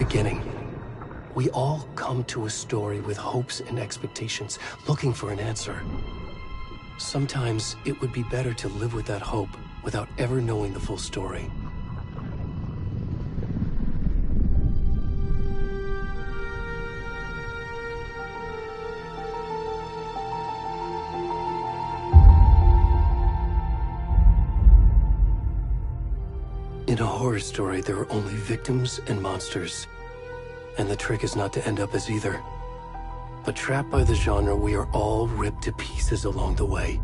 beginning. We all come to a story with hopes and expectations, looking for an answer. Sometimes it would be better to live with that hope without ever knowing the full story. In a horror story, there are only victims and monsters. And the trick is not to end up as either. But trapped by the genre, we are all ripped to pieces along the way.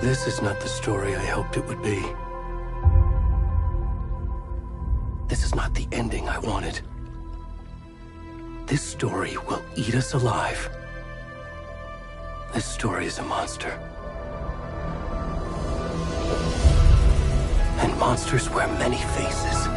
This is not the story I hoped it would be. This is not the ending I wanted. This story will eat us alive. This story is a monster. And monsters wear many faces.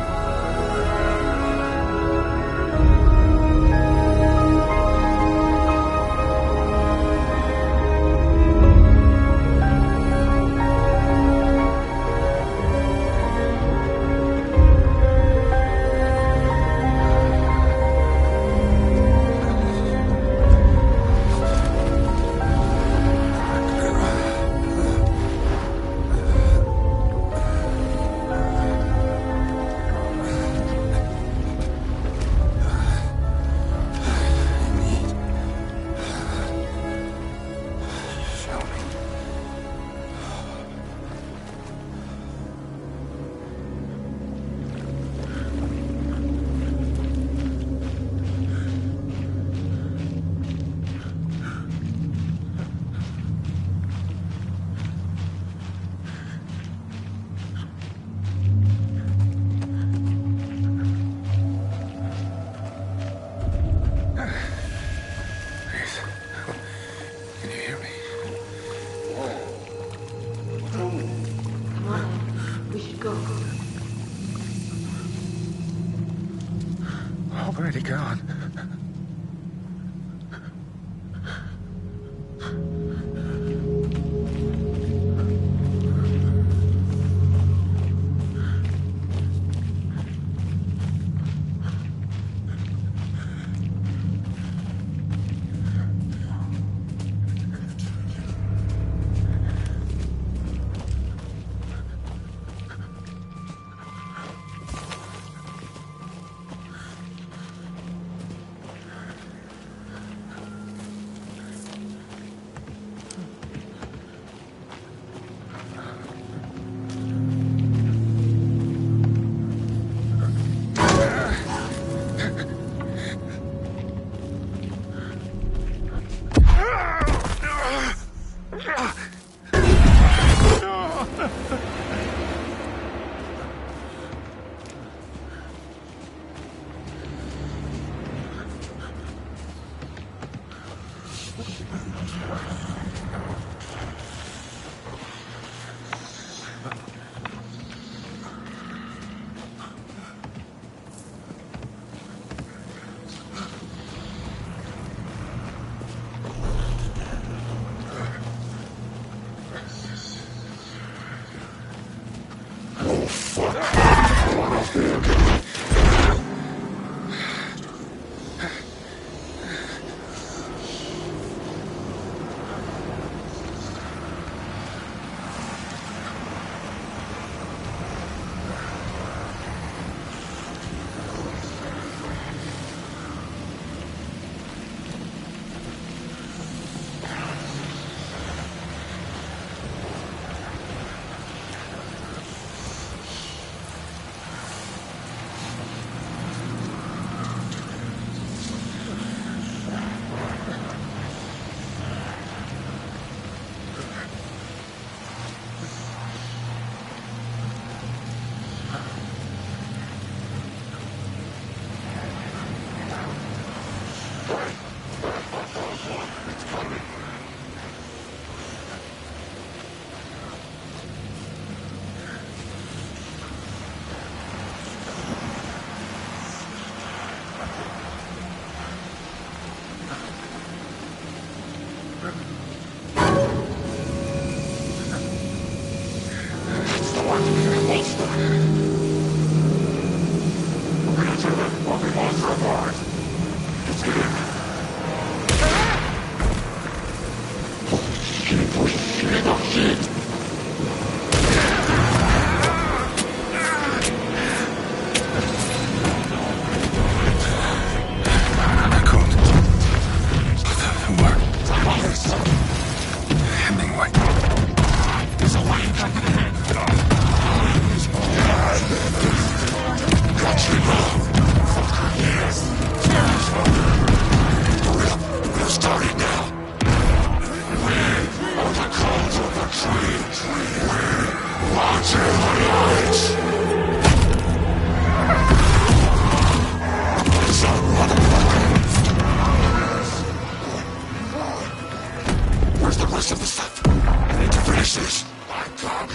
Already gone. Where's the rest of the stuff? I need to finish this. I'm done.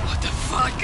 What the fuck?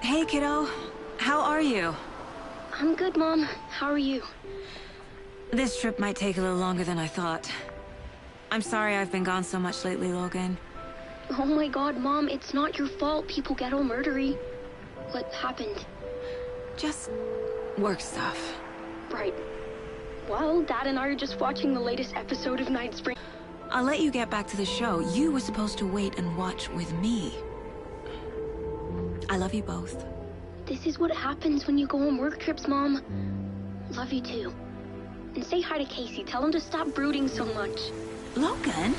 Hey, kiddo. How are you? I'm good, Mom. How are you? This trip might take a little longer than I thought. I'm sorry I've been gone so much lately, Logan. Oh my god, Mom, it's not your fault people get all murdery. What happened? Just work stuff. Right. Well, Dad and I are just watching the latest episode of Night Spring. I'll let you get back to the show. You were supposed to wait and watch with me. I love you both. This is what happens when you go on work trips, Mom. Love you too. And say hi to Casey. Tell him to stop brooding so much. Logan?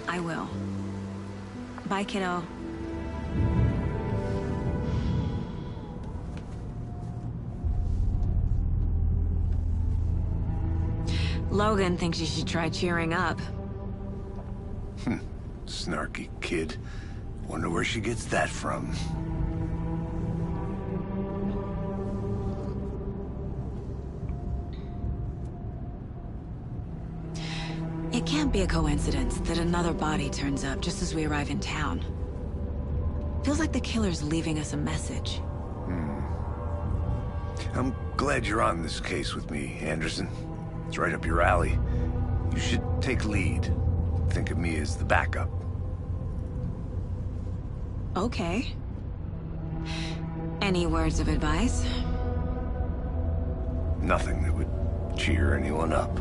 I will. Bye, kiddo. Logan thinks you should try cheering up. Snarky kid. Wonder where she gets that from. It can't be a coincidence that another body turns up just as we arrive in town. Feels like the killer's leaving us a message. I'm glad you're on this case with me, Anderson. It's right up your alley. You should take lead. Think of me as the backup. Okay. Any words of advice? Nothing that would cheer anyone up.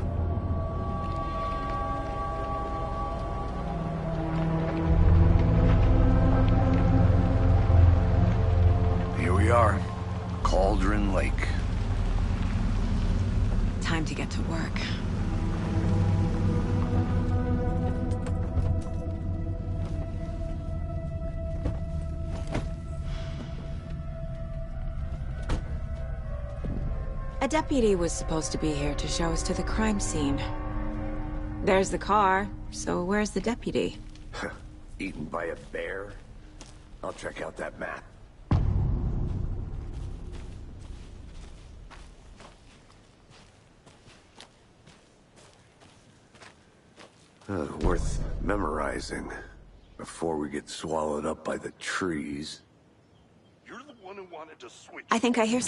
Here we are. Cauldron Lake. Time to get to work. A deputy was supposed to be here to show us to the crime scene. There's the car, so where's the deputy? Eaten by a bear? I'll check out that map. Worth memorizing before we get swallowed up by the trees. You're the one who wanted to switch. I think I hear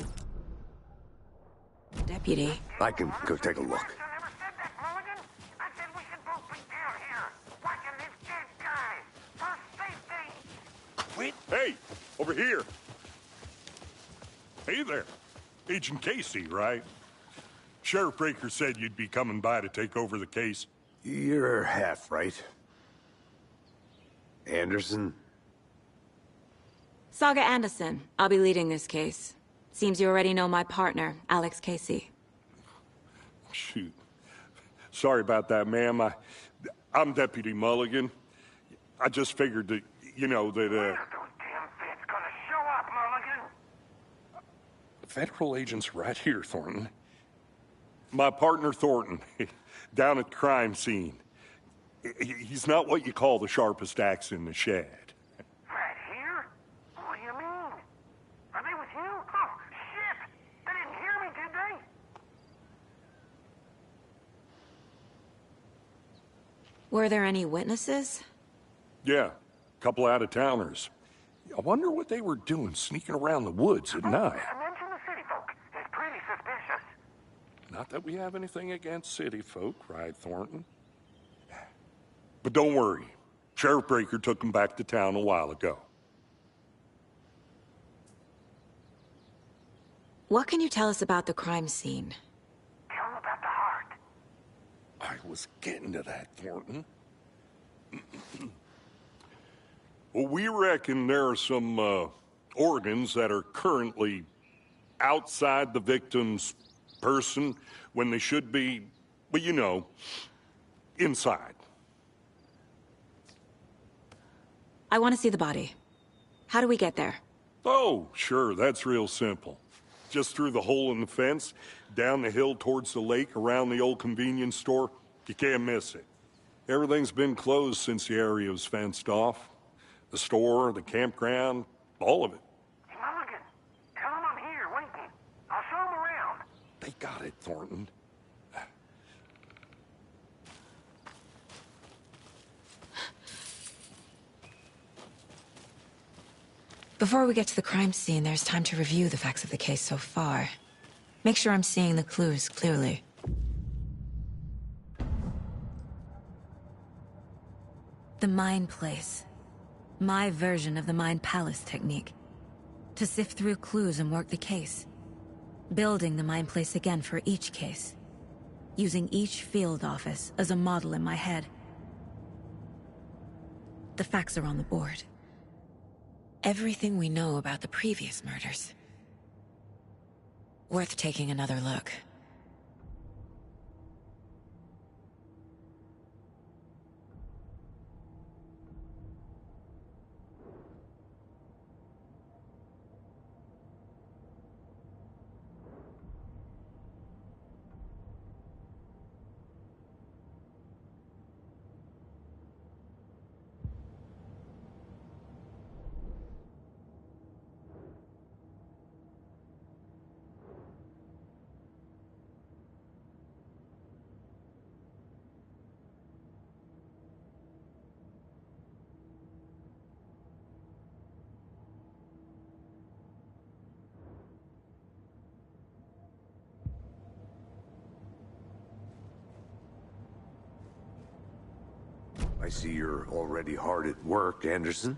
deputy. I can go take a look. I never said that, Mulligan. I said we should both be down here, watching this dead guy. For safety. Wait. Hey, over here. Hey there. Agent Casey, right? Sheriff Breaker said you'd be coming by to take over the case. You're half right. Anderson? Saga Anderson. I'll be leading this case. Seems you already know my partner, Alex Casey. Shoot. Sorry about that, ma'am. I'm Deputy Mulligan. I just figured that, you know, that, Those damn feds gonna show up, Mulligan. federal agent's right here, Thornton. My partner, Thornton, down at the crime scene. He's not what you call the sharpest axe in the shed. Right here? What do you mean? Are they with you? Oh, shit! They didn't hear me, did they? Were there any witnesses? Yeah, a couple out-of-towners. I wonder what they were doing sneaking around the woods at night. Mention the city folk. It's pretty suspicious. Not that we have anything against city folk, right, Thornton? But don't worry. Sheriff Breaker took them back to town a while ago. What can you tell us about the crime scene? Tell them about the heart. I was getting to that, Thornton. Well, we reckon there are some organs that are currently outside the victim's person when they should be, well, you know, inside. I want to see the body. How do we get there? Oh, sure, that's real simple. Just through the hole in the fence, down the hill towards the lake, around the old convenience store. You can't miss it. Everything's been closed since the area was fenced off. The store, the campground, all of it. Hey, Mulligan, tell them I'm here, waiting. I'll show them around. They got it, Thornton. Before we get to the crime scene, there's time to review the facts of the case so far. Make sure I'm seeing the clues clearly. The Mind Place. My version of the Mind Palace technique. To sift through clues and work the case. Building the Mind Place again for each case. Using each field office as a model in my head. The facts are on the board. Everything we know about the previous murders. Worth taking another look. I see you're already hard at work, Anderson.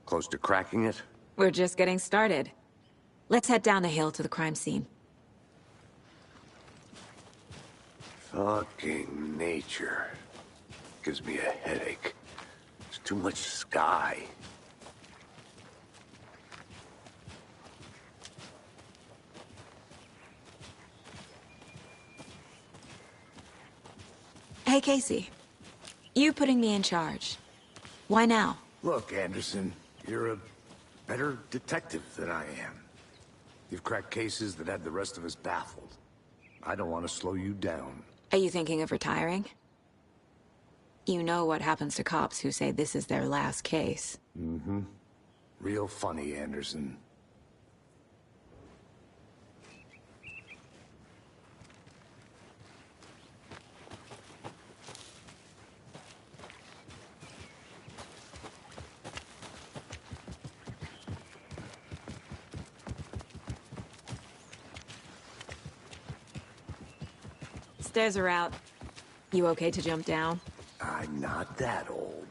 Close to cracking it? We're just getting started. Let's head down the hill to the crime scene. Fucking nature. Gives me a headache. There's too much sky. Hey, Casey. You putting me in charge. Why now? Look, Anderson, you're a better detective than I am. You've cracked cases that had the rest of us baffled. I don't want to slow you down. Are you thinking of retiring? You know what happens to cops who say this is their last case. Mm-hmm. Real funny, Anderson. Stairs are out. You okay to jump down? I'm not that old.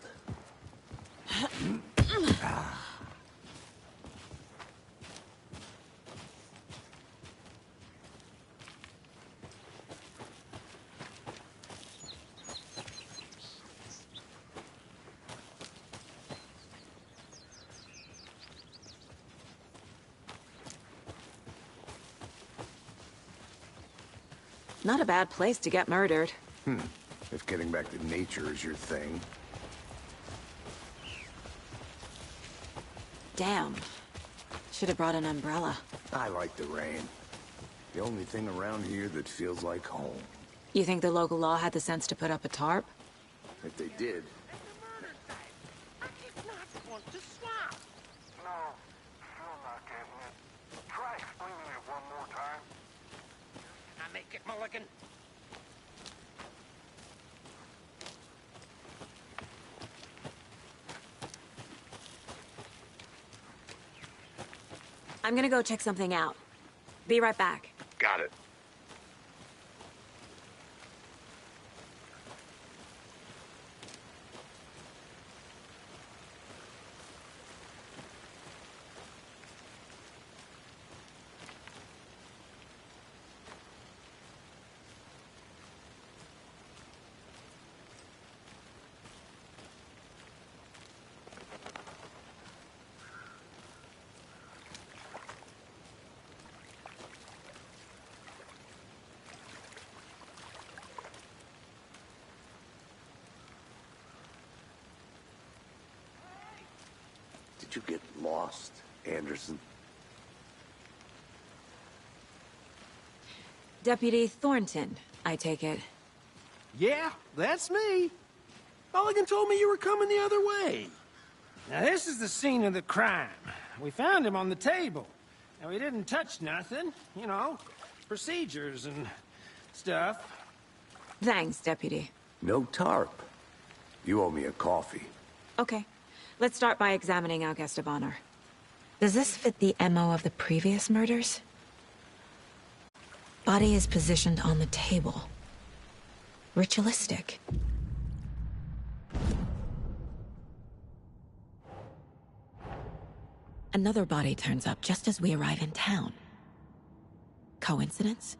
Not a bad place to get murdered. If getting back to nature is your thing. Damn. Should have brought an umbrella. I like the rain. The only thing around here that feels like home. You think the local law had the sense to put up a tarp? If they did, I did not want to swap. No, still not getting it. Try explaining it one more time. I make it, Mulligan. I'm gonna go check something out. Be right back. got it. Did you get lost, Anderson? Deputy Thornton, I take it. Yeah, that's me. Mulligan told me you were coming the other way. Now, this is the scene of the crime. We found him on the table. And we didn't touch nothing. You know, procedures and stuff. Thanks, Deputy. No tarp. You owe me a coffee. Okay. Let's start by examining our guest of honor. Does this fit the MO of the previous murders? Body is positioned on the table. Ritualistic. Another body turns up just as we arrive in town. Coincidence?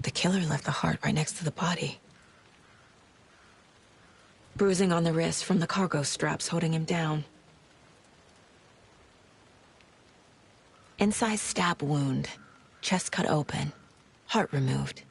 The killer left the heart right next to the body. Bruising on the wrist from the cargo straps holding him down. Incised stab wound. Chest cut open. Heart removed.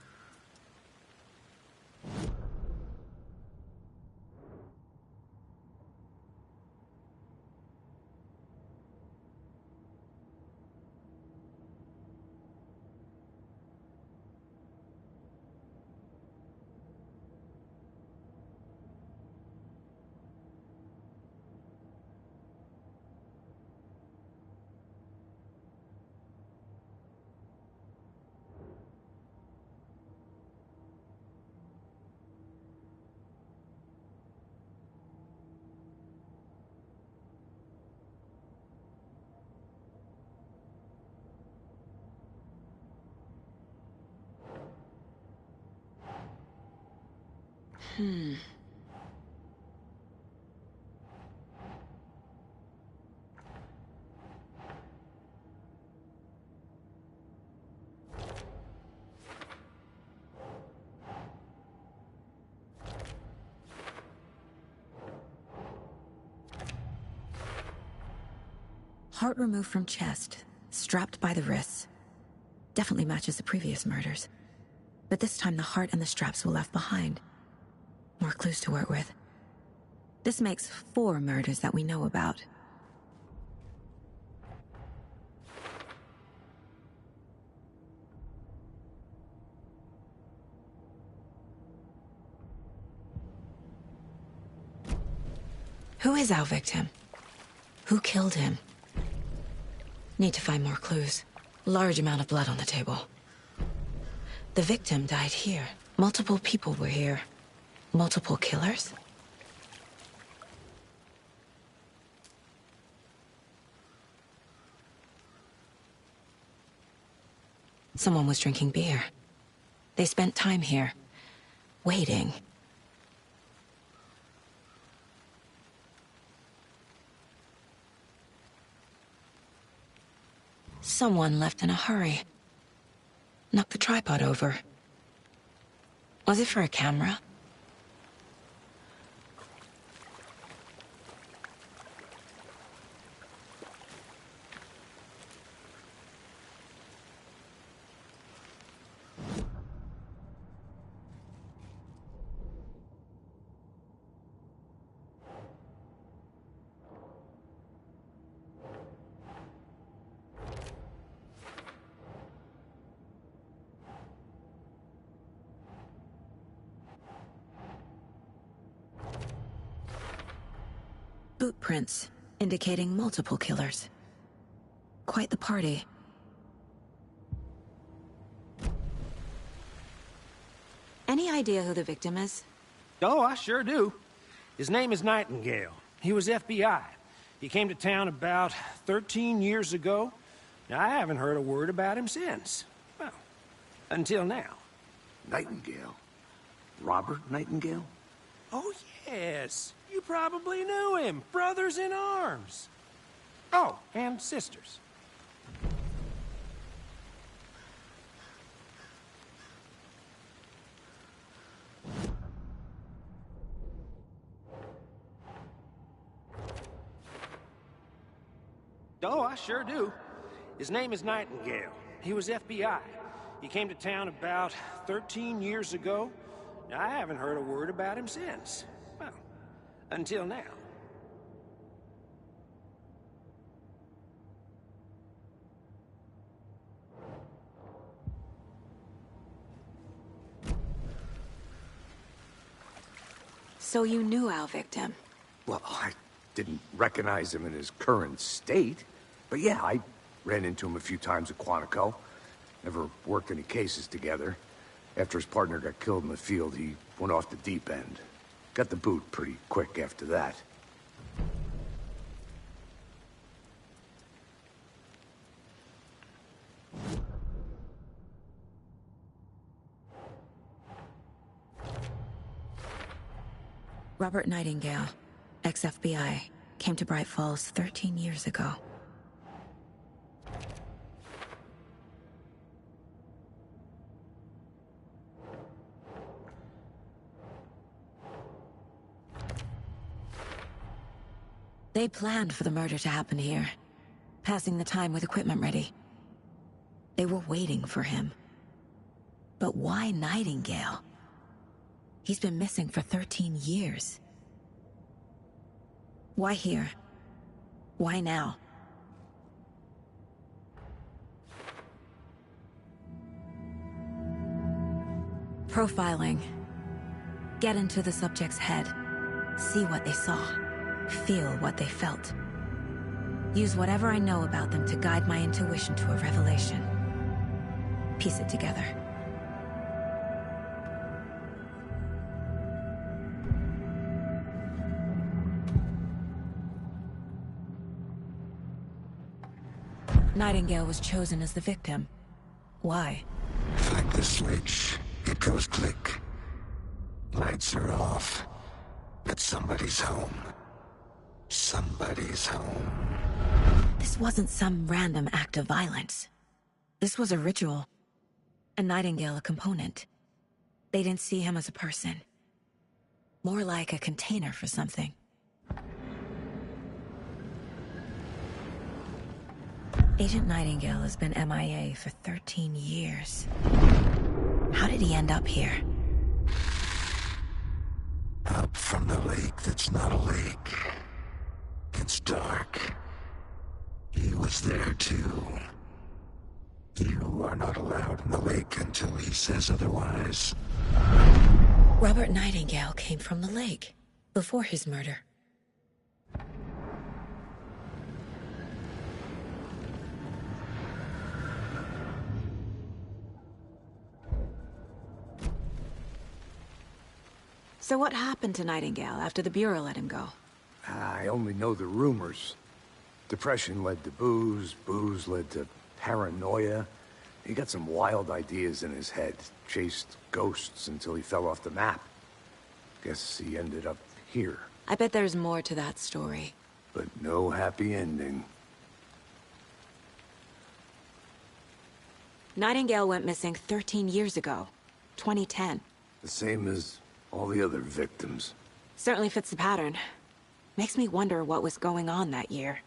Heart removed from chest, strapped by the wrists. Definitely matches the previous murders. But this time the heart and the straps were left behind. More clues to work with. This makes 4 murders that we know about. Who is our victim? Who killed him? Need to find more clues. Large amount of blood on the table. The victim died here. Multiple people were here. Multiple killers? Someone was drinking beer. They spent time here, waiting, Someone left in a hurry. Knocked the tripod over. Was it for a camera? Boot prints, indicating multiple killers. Quite the party. Any idea who the victim is? Oh, I sure do. His name is Nightingale. He was FBI. He came to town about 13 years ago. Now, I haven't heard a word about him since. Well, until now. Nightingale? Robert Nightingale? Oh, yes. You probably knew him. Brothers in arms. Oh, and sisters. Oh, I sure do. His name is Nightingale. He was FBI. He came to town about 13 years ago. Now, I haven't heard a word about him since. Well, until now. So you knew our victim? Well, I didn't recognize him in his current state. But yeah, I ran into him a few times at Quantico. Never worked any cases together. After his partner got killed in the field, he went off the deep end. Got the boot pretty quick after that. Robert Nightingale, ex-FBI, came to Bright Falls 13 years ago. They planned for the murder to happen here, passing the time with equipment ready. They were waiting for him. But why Nightingale? He's been missing for 13 years. Why here? Why now? Profiling. Get into the subject's head. See what they saw. Feel what they felt. Use whatever I know about them to guide my intuition to a revelation. Piece it together. Nightingale was chosen as the victim. Why? Find the switch. It goes click. Lights are off. But somebody's home. Somebody's home. This wasn't some random act of violence. This was a ritual. And Nightingale a component. They didn't see him as a person. More like a container for something. Agent Nightingale has been MIA for 13 years. How did he end up here? Up from the lake that's not a lake. It's dark. He was there too. You are not allowed in the lake until he says otherwise. Robert Nightingale came from the lake, before his murder. So what happened to Nightingale after the Bureau let him go? I only know the rumors. Depression led to booze, booze led to paranoia. He got some wild ideas in his head, chased ghosts until he fell off the map. Guess he ended up here. I bet there's more to that story. But no happy ending. Nightingale went missing 13 years ago. 2010. The same as all the other victims. Certainly fits the pattern. Makes me wonder what was going on that year.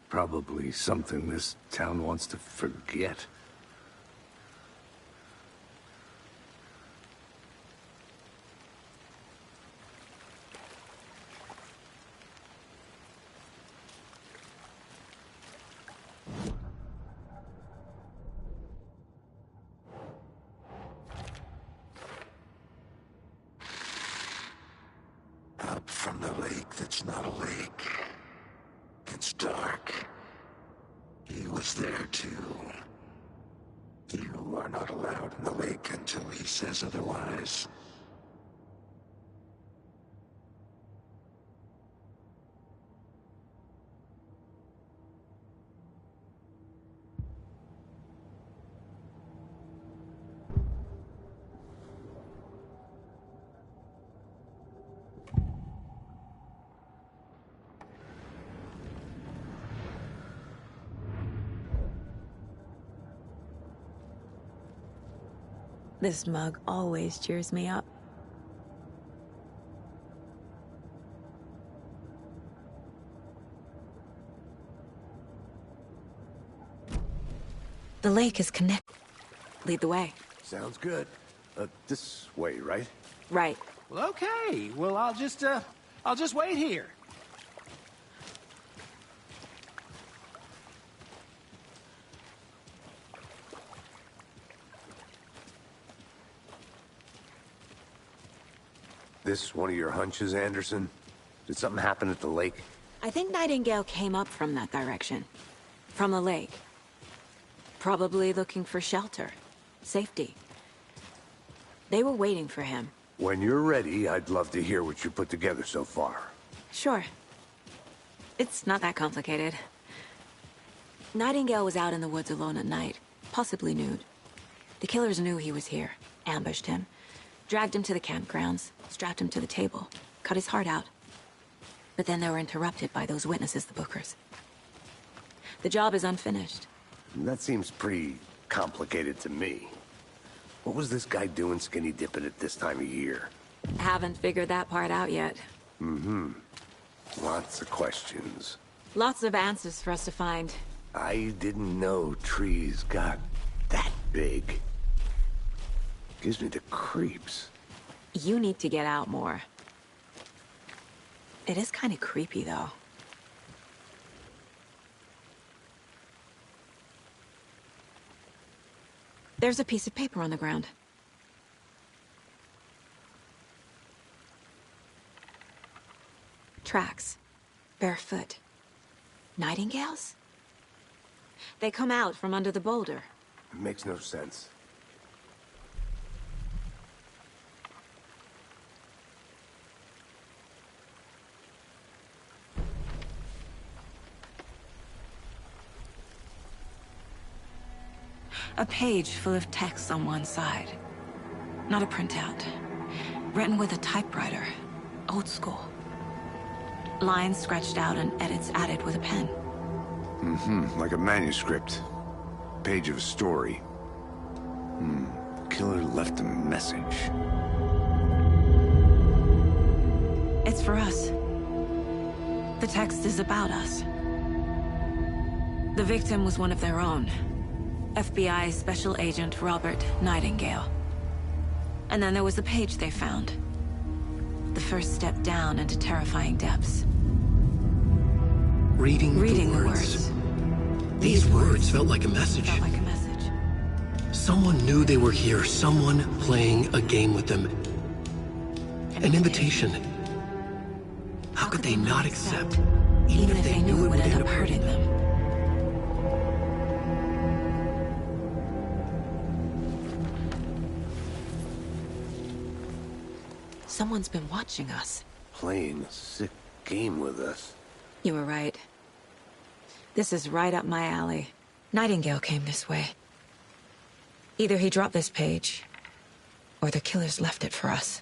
Probably something this town wants to forget. Up from the lake that's not a lake. It's dark. He was there too. You are not allowed in the lake until he says otherwise. This mug always cheers me up. The lake is connected. Lead the way. Sounds good. This way, right? Right. Well, okay. Well, I'll just wait here. This one of your hunches, Anderson? Did something happen at the lake? I think Nightingale came up from that direction. From the lake. Probably looking for shelter. Safety. They were waiting for him. When you're ready, I'd love to hear what you put together so far. Sure. It's not that complicated. Nightingale was out in the woods alone at night, possibly nude. The killers knew he was here, ambushed him, dragged him to the campgrounds, strapped him to the table, cut his heart out. But then they were interrupted by those witnesses, the Bookers. The job is unfinished. That seems pretty complicated to me. What was this guy doing skinny dipping at this time of year? Haven't figured that part out yet. Mm-hmm. Lots of questions. Lots of answers for us to find. I didn't know trees got that big. Gives me the creeps. You need to get out more. It is kind of creepy, though. There's a piece of paper on the ground. Tracks. Barefoot. Nightingales? They come out from under the boulder. It makes no sense. A page full of text on one side. Not a printout. Written with a typewriter. Old school. Lines scratched out and edits added with a pen. Mm-hmm, like a manuscript. Page of a story. Killer left a message. It's for us. The text is about us. The victim was one of their own. FBI Special Agent Robert Nightingale. And then there was the page they found. The first step down into terrifying depths. Reading the words. These words felt like a message. Someone knew they were here, someone playing a game with them. An invitation. How could they not accept, even if they knew it would end up hurting them? Someone's been watching us. Playing a sick game with us. You were right. This is right up my alley. Nightingale came this way. Either he dropped this page, or the killers left it for us.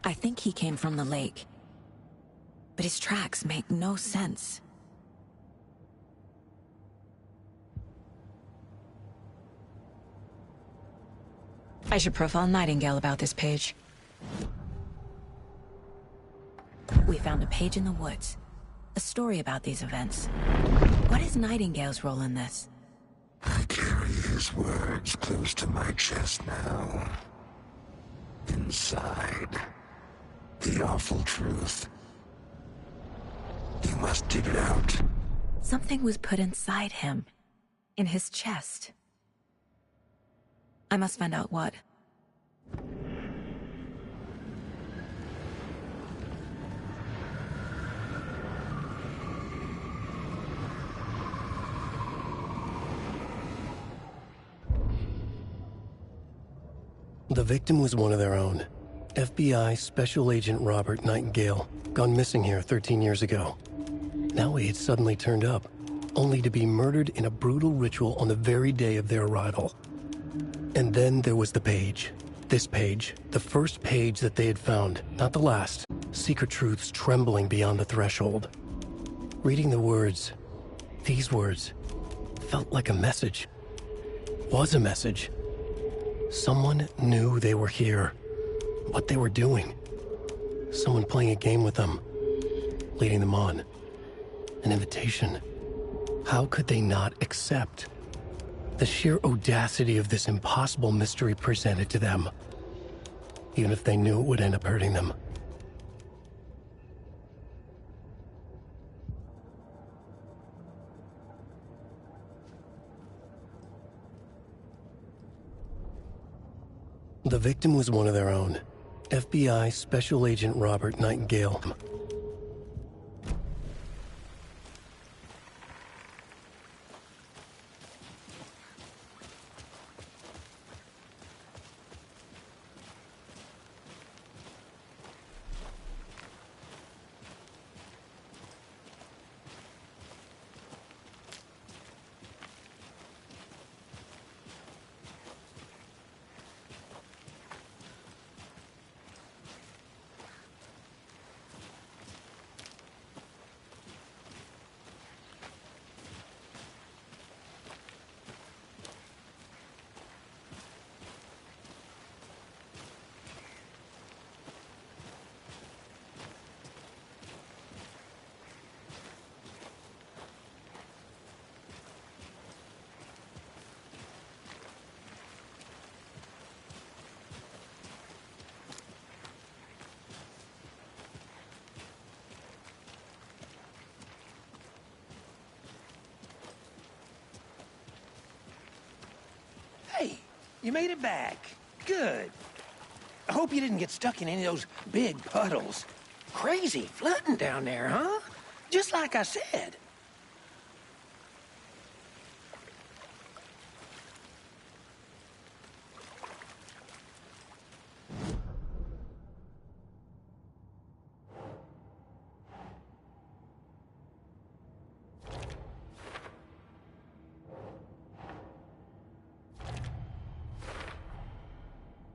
I think he came from the lake. But his tracks make no sense. I should profile Nightingale about this page. We found a page in the woods. A story about these events. What is Nightingale's role in this? I carry his words close to my chest now. Inside, the awful truth. You must dig it out. Something was put inside him. In his chest. I must find out what. The victim was one of their own. FBI Special Agent Robert Nightingale, gone missing here 13 years ago. Now he had suddenly turned up, only to be murdered in a brutal ritual on the very day of their arrival. And then there was the page. This page, the first page that they had found, not the last. Secret truths trembling beyond the threshold. Reading the words, these words, felt like a message. Was a message. Someone knew they were here. What they were doing. Someone playing a game with them. Leading them on. An invitation. How could they not accept? The sheer audacity of this impossible mystery presented to them. Even if they knew it would end up hurting them. The victim was one of their own. FBI Special Agent Robert Nightingale. Hey, you made it back. Good. I hope you didn't get stuck in any of those big puddles. Crazy flooding down there, huh? Just like I said.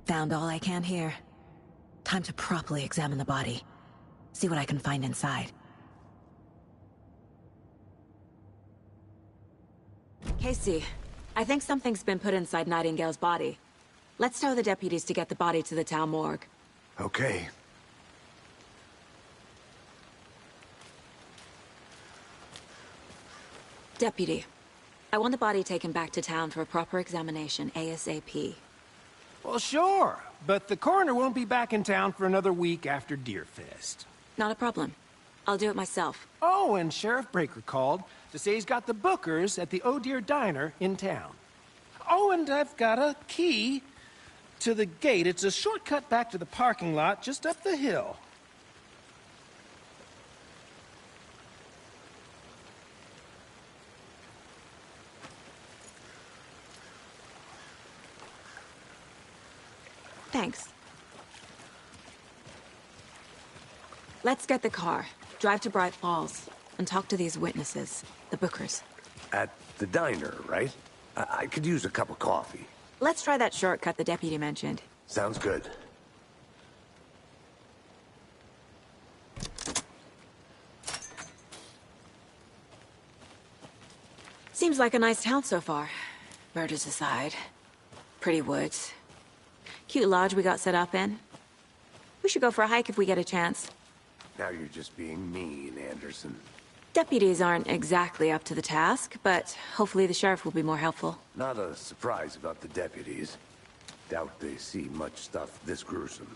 Found all I can here. Time to properly examine the body. See what I can find inside. Casey, I think something's been put inside Nightingale's body. Let's tell the deputies to get the body to the town morgue. Okay. Deputy, I want the body taken back to town for a proper examination ASAP. Well, sure, but the coroner won't be back in town for another week after Deerfest. Not a problem. I'll do it myself. Oh, and Sheriff Breaker called to say he's got the Bookers at the Oh Deer Diner in town. Oh, and I've got a key to the gate. It's a shortcut back to the parking lot just up the hill. Thanks. Let's get the car, drive to Bright Falls, and talk to these witnesses, the Bookers. At the diner, right? I could use a cup of coffee. Let's try that shortcut the deputy mentioned. Sounds good. Seems like a nice town so far. Murders aside. Pretty woods. Cute lodge we got set up in. We should go for a hike if we get a chance. Now you're just being mean, Anderson. Deputies aren't exactly up to the task, but hopefully the sheriff will be more helpful. Not a surprise about the deputies. Doubt they see much stuff this gruesome.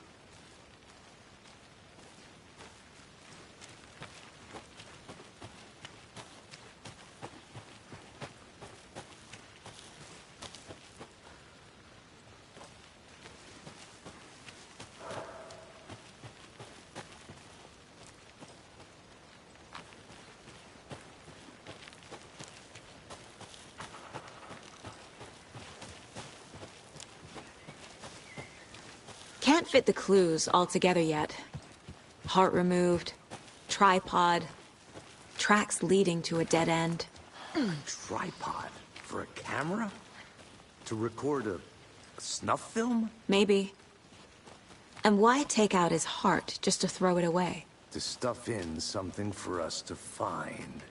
Can't fit the clues all together yet. Heart removed, tripod, tracks leading to a dead end. Tripod? For a camera? To record a snuff film? Maybe. And why take out his heart just to throw it away? To stuff in something for us to find.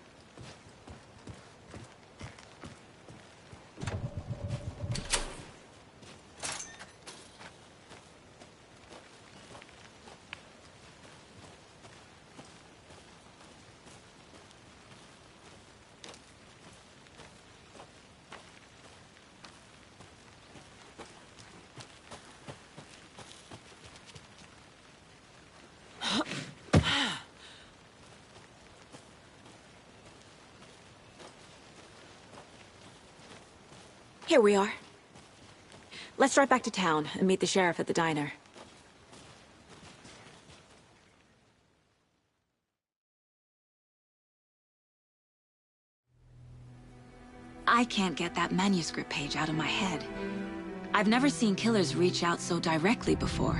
Here we are. Let's drive back to town and meet the sheriff at the diner. I can't get that manuscript page out of my head. I've never seen killers reach out so directly before.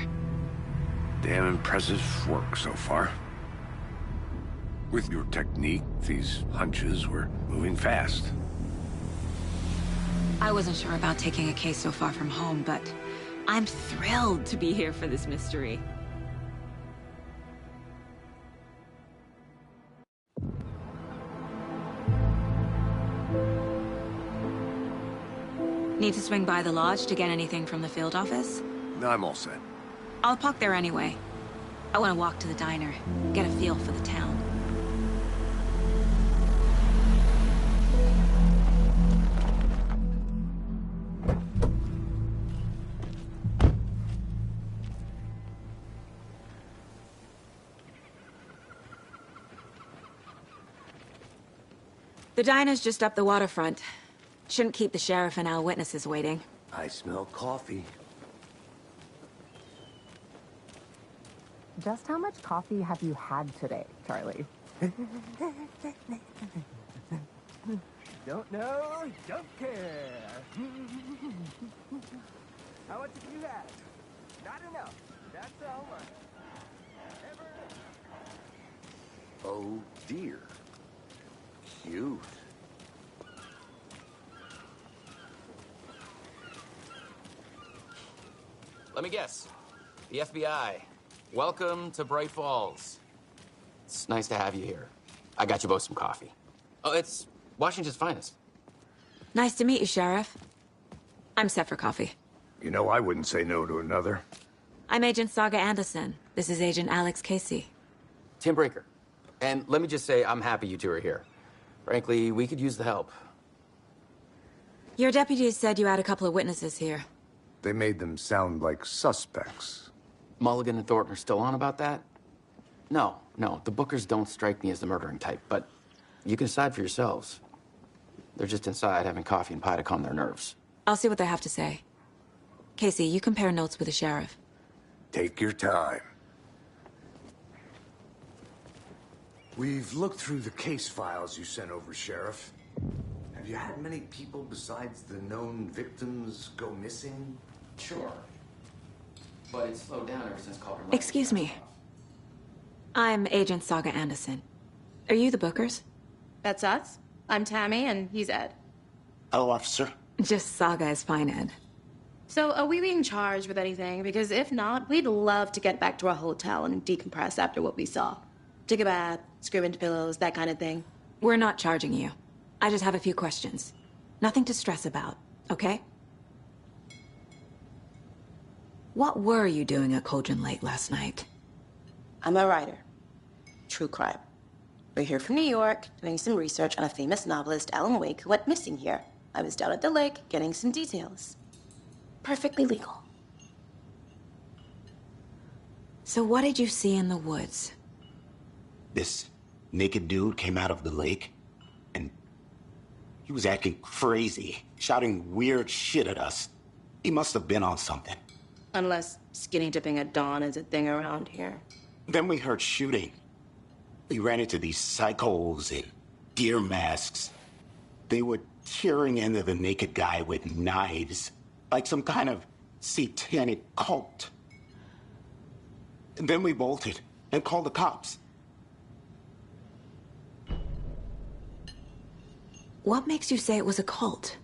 Damn impressive work so far. With your technique, these hunches were moving fast. I wasn't sure about taking a case so far from home, but I'm thrilled to be here for this mystery. Need to swing by the lodge to get anything from the field office? I'm all set. I'll park there anyway. I want to walk to the diner, get a feel for the town. The diner's just up the waterfront. Shouldn't keep the sheriff and our witnesses waiting. I smell coffee. Just how much coffee have you had today, Charlie? Don't know, don't care. How much have you had? Not enough. That's all right. Oh dear. Cute. Let me guess. The FBI. Welcome to Bright Falls. It's nice to have you here. I got you both some coffee. Oh, it's Washington's finest. Nice to meet you, Sheriff. I'm set for coffee. You know, I wouldn't say no to another. I'm Agent Saga Anderson. This is Agent Alex Casey. Tim Breaker. And let me just say, I'm happy you two are here. Frankly, we could use the help. Your deputies said you had a couple of witnesses here. They made them sound like suspects. Mulligan and Thornton are still on about that? No, the Bookers don't strike me as the murdering type, but you can decide for yourselves. They're just inside having coffee and pie to calm their nerves. I'll see what they have to say. Casey, you compare notes with the sheriff. Take your time. We've looked through the case files you sent over, Sheriff. Have you had many people besides the known victims go missing? Sure. But it's slowed down ever since Culver. Excuse me. I'm Agent Saga Anderson. Are you the Bookers? That's us. I'm Tammy, and he's Ed. Hello, officer. Just Saga is fine, Ed. So, are we being charged with anything? Because if not, we'd love to get back to our hotel and decompress after what we saw. Take a bath, scream into pillows, that kind of thing. We're not charging you. I just have a few questions. Nothing to stress about, okay? What were you doing at Cauldron Lake last night? I'm a writer. True crime. We're here from New York, doing some research on a famous novelist, Alan Wake, who went missing here. I was down at the lake, getting some details. Perfectly legal. So what did you see in the woods? This naked dude came out of the lake, and he was acting crazy, shouting weird shit at us. He must have been on something. Unless skinny dipping at dawn is a thing around here. Then we heard shooting. We ran into these psychos in deer masks. They were tearing into the naked guy with knives, like some kind of satanic cult. And then we bolted and called the cops. What makes you say it was a cult?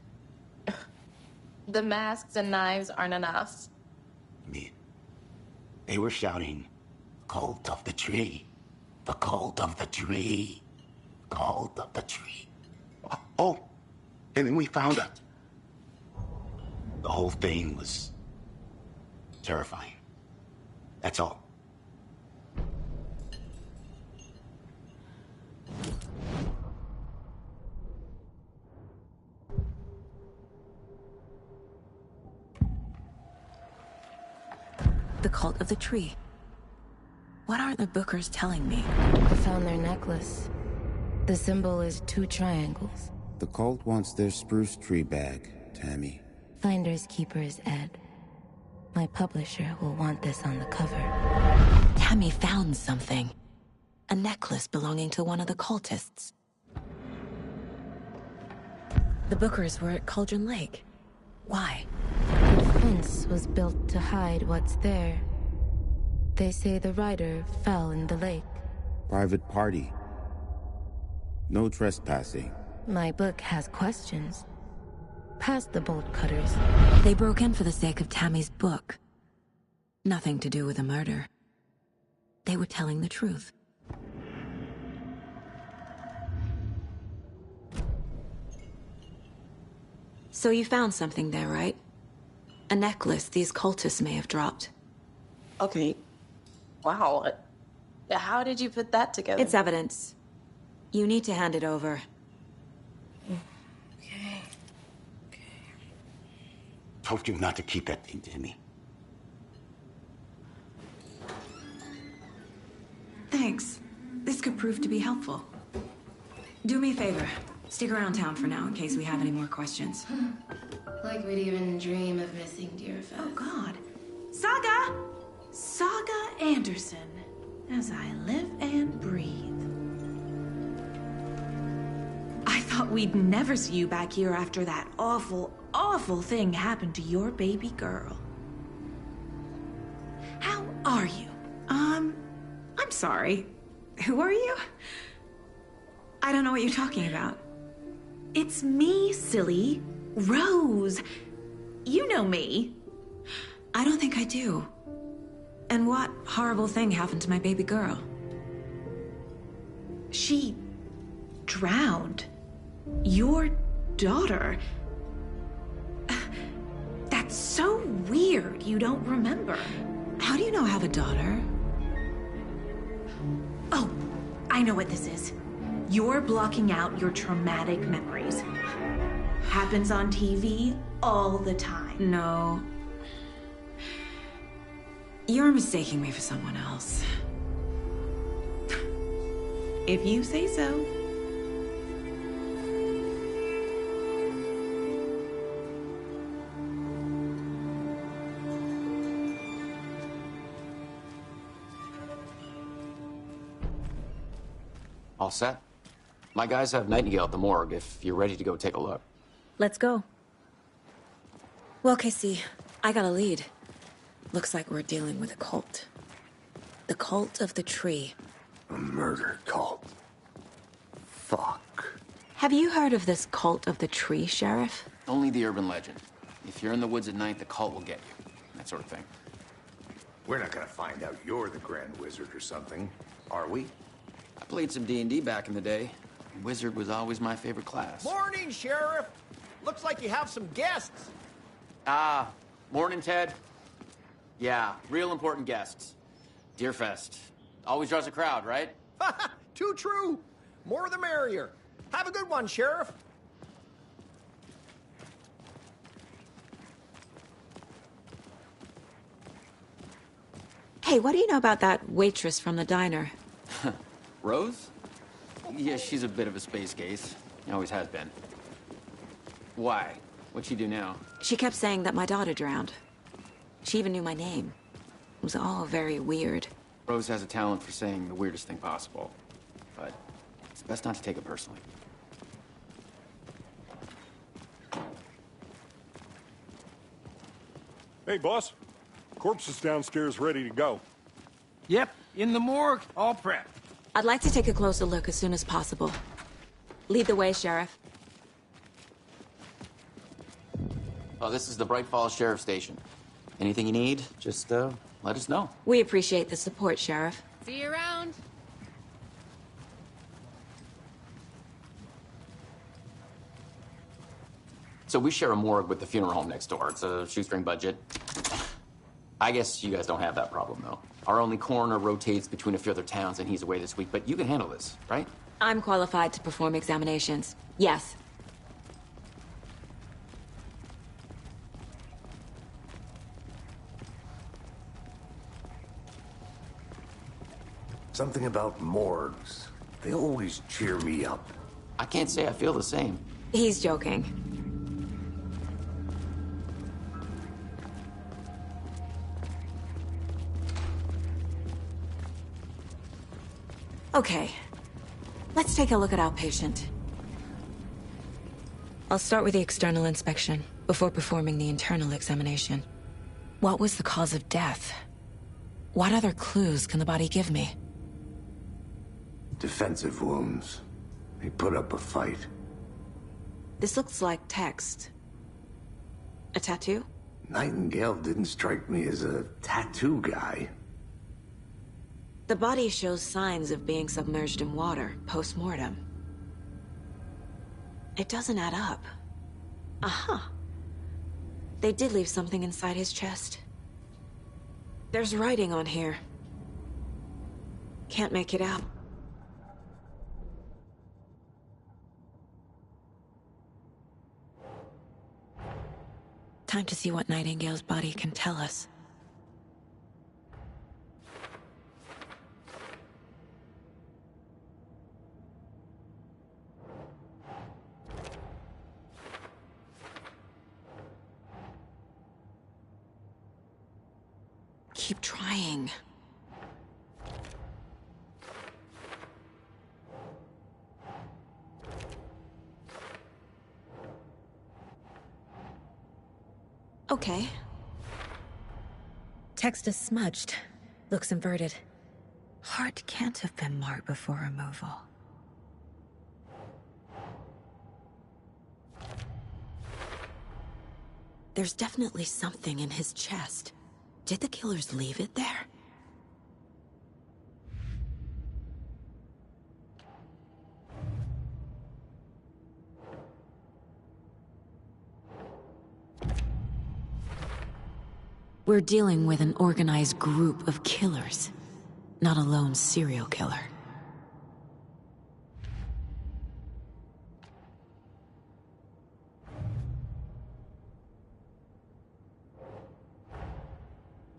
The masks and knives aren't enough. They were shouting, "Cult of the tree, the cult of the tree, cult of the tree." Oh, and then we found out. The whole thing was terrifying. That's all. The cult of the tree. What aren't the Bookers telling me? I found their necklace. The symbol is 2 triangles. The cult wants their spruce tree back, Tammy. Finders keepers, Ed. My publisher will want this on the cover. Tammy found something. A necklace belonging to one of the cultists. The Bookers were at Cauldron Lake. Why? The fence was built to hide what's there. They say the rider fell in the lake. Private party. No trespassing. My book has questions. Past the bolt cutters. They broke in for the sake of Tammy's book. Nothing to do with a murder. They were telling the truth. So you found something there, right? A necklace these cultists may have dropped. Okay. Wow. How did you put that together? It's evidence. You need to hand it over. Okay. Told you not to keep that thing, Tammy. Thanks. This could prove to be helpful. Do me a favor. Stick around town for now in case we have any more questions. Like we'd even dream of missing Deerfest. Oh, God. Saga! Saga Anderson. As I live and breathe. I thought we'd never see you back here after that awful, awful thing happened to your baby girl. How are you? I'm sorry. Who are you? I don't know what you're talking about. It's me, silly. Rose. You know me. I don't think I do. And what horrible thing happened to my baby girl? She drowned. Your daughter. That's so weird you don't remember. How do you know I have a daughter? Oh, I know what this is. You're blocking out your traumatic memories. Happens on TV all the time. No. You're mistaking me for someone else. If you say so. All set? My guys have Nightingale at the morgue if you're ready to go take a look. Let's go. Well, Casey, I got a lead. Looks like we're dealing with a cult. The cult of the tree. A murder cult. Fuck. Have you heard of this cult of the tree, Sheriff? Only the urban legend. If you're in the woods at night, the cult will get you. That sort of thing. We're not gonna find out you're the Grand Wizard or something, are we? I played some D&D back in the day. Wizard was always my favorite class. Morning, Sheriff. Looks like you have some guests. Ah, morning, Ted. Yeah, real important guests. Deerfest. Always draws a crowd, right? Too true. More the merrier. Have a good one, Sheriff. Hey, what do you know about that waitress from the diner? Rose? Yeah, she's a bit of a space case. Always has been. Why? What'd she do now? She kept saying that my daughter drowned. She even knew my name. It was all very weird. Rose has a talent for saying the weirdest thing possible. But it's best not to take it personally. Hey, boss. Corpse is downstairs ready to go. Yep, in the morgue, all prepped. I'd like to take a closer look as soon as possible. Lead the way, Sheriff. Oh, this is the Bright Falls Sheriff Station. Anything you need, just let us know. We appreciate the support, Sheriff. See you around. So we share a morgue with the funeral home next door. It's a shoestring budget. I guess you guys don't have that problem, though. Our only coroner rotates between a few other towns, and he's away this week, but you can handle this, right? I'm qualified to perform examinations. Yes. Something about morgues. They always cheer me up. I can't say I feel the same. He's joking. Okay. Let's take a look at our patient. I'll start with the external inspection before performing the internal examination. What was the cause of death? What other clues can the body give me? Defensive wounds. He put up a fight. This looks like text. A tattoo? Nightingale didn't strike me as a tattoo guy. The body shows signs of being submerged in water post-mortem. It doesn't add up. Aha. They did leave something inside his chest. There's writing on here. Can't make it out. Time to see what Nightingale's body can tell us. Keep trying. Okay. Text is smudged. Looks inverted. Heart can't have been marked before removal. There's definitely something in his chest. Did the killers leave it there? We're dealing with an organized group of killers, not a lone serial killer.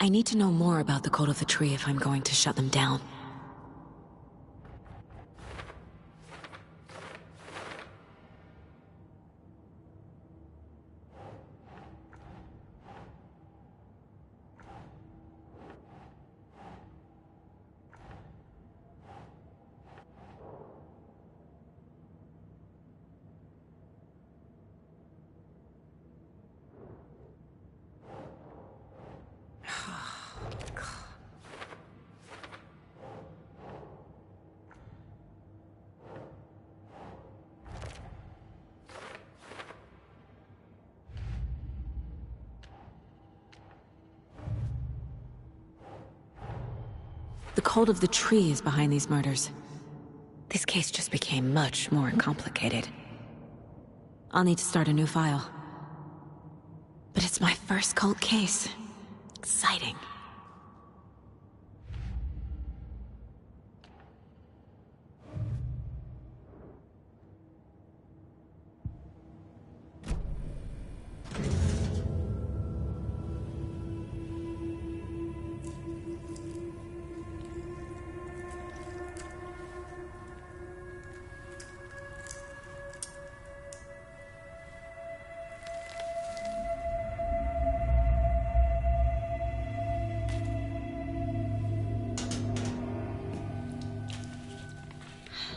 I need to know more about the Code of the Tree if I'm going to shut them down. The Cult of the Tree is behind these murders. This case just became much more complicated. I'll need to start a new file. But it's my first cult case. Exciting.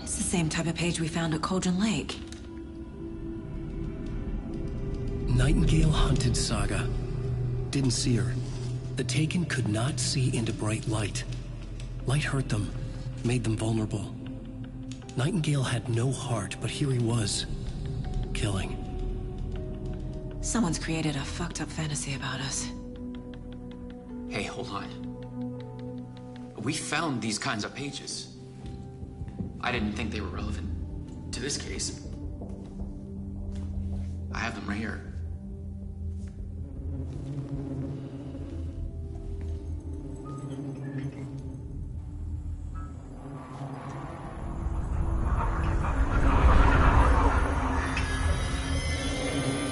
Same type of page we found at Cauldron Lake. Nightingale hunted Saga. Didn't see her. The Taken could not see into bright light. Light hurt them, made them vulnerable. Nightingale had no heart, but here he was, killing. Someone's created a fucked up fantasy about us. Hey, hold on. We found these kinds of pages. I didn't think they were relevant to this case. I have them right here.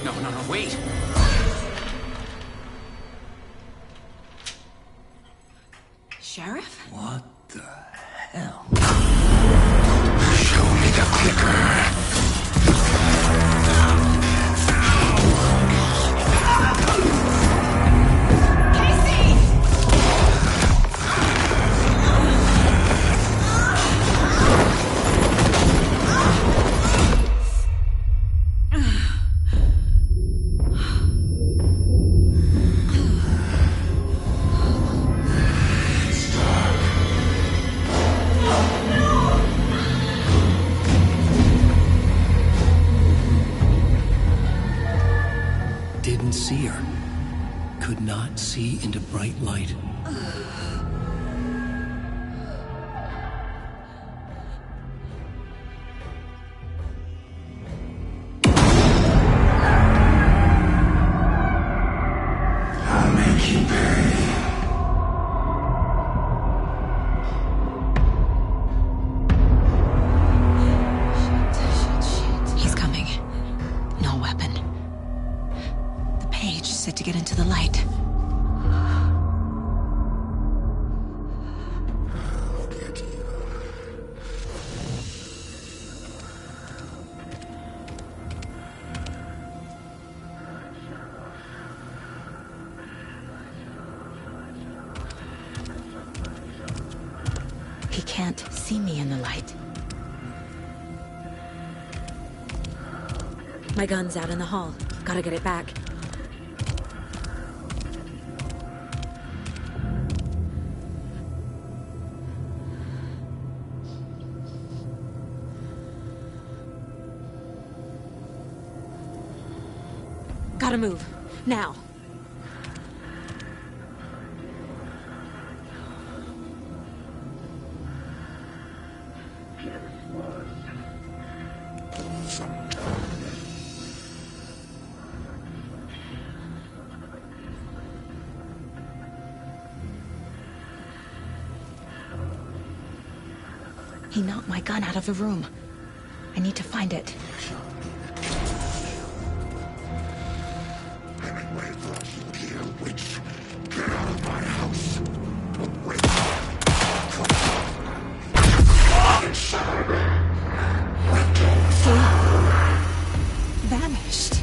No, wait! Sheriff? What the hell? Show me the clicker. Didn't see her. Could not see into bright light. I'll make you pay. He's coming. No weapon. The page said to get into the light. I'll get you. He can't see me in the light. My gun's out in the hall. Gotta get it back. Gotta move. Now. He knocked my gun out of the room. I need to find it. Dear witch, get out of my house. He vanished.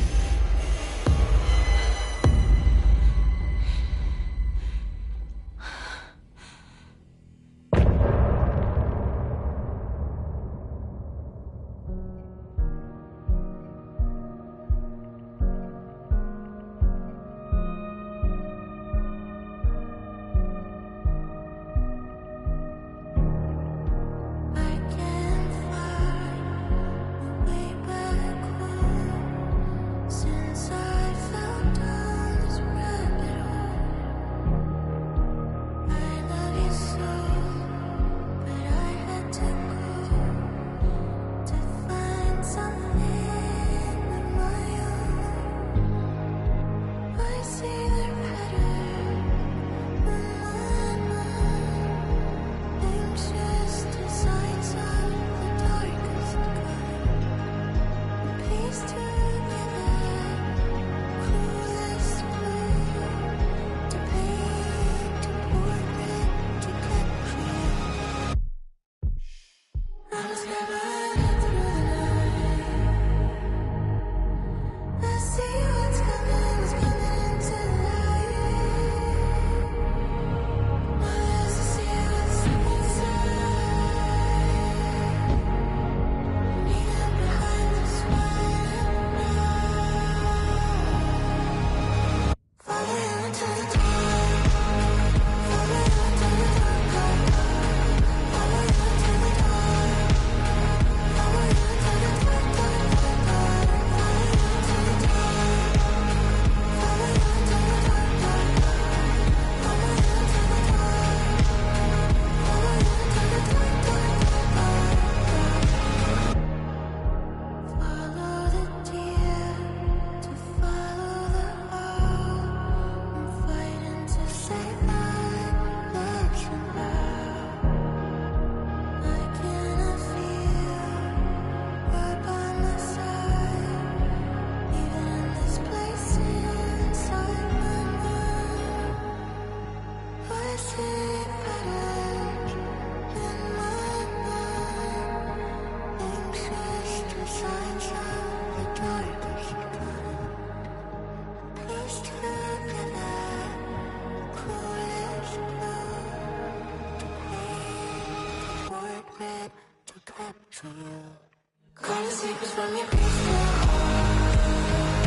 Call the secrets from your peaceful heart.